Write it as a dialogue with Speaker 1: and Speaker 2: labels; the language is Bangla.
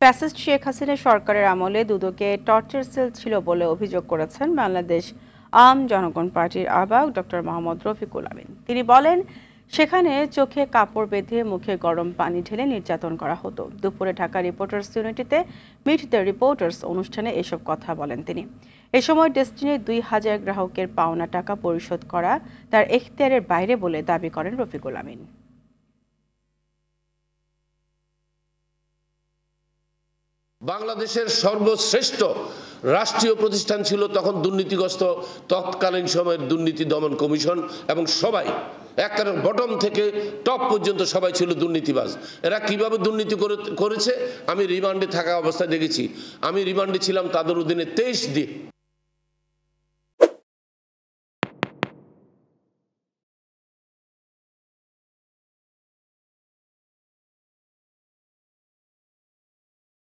Speaker 1: ফ্যাসিস্ট শেখ হাসিনা সরকারের আমলে দুদকে টর্চার সেল ছিল বলে অভিযোগ করেছেন বাংলাদেশ আম জনগণ পার্টির আহ্বায়ক ডক্টর মোহাম্মদ রফিকুল আমিন। তিনি বলেন, সেখানে চোখে কাপড় বেঁধে মুখে গরম পানি ঢেলে নির্যাতন করা হতো। দুপুরে ঢাকা রিপোর্টার্স ইউনিটিতে মিট দ্য রিপোর্টার্স অনুষ্ঠানে এসব কথা বলেন তিনি। এ সময় ডেস্টিনির ২,০০০ গ্রাহকের পাওনা টাকা পরিশোধ করা তার এখতিয়ারের বাইরে বলে দাবি করেন রফিকুল আমিন।
Speaker 2: বাংলাদেশের সর্বশ্রেষ্ঠ রাষ্ট্রীয় প্রতিষ্ঠান ছিল তখন দুর্নীতিগ্রস্ত তৎকালীন সময়ের দুর্নীতি দমন কমিশন, এবং সবাই একেবারে বটম থেকে টপ পর্যন্ত সবাই ছিল দুর্নীতিবাজ। এরা কিভাবে দুর্নীতি করেছে আমি রিমান্ডে থাকা অবস্থায় দেখেছি। আমি রিমান্ডে ছিলাম তাদের অধীনে 23 দিন।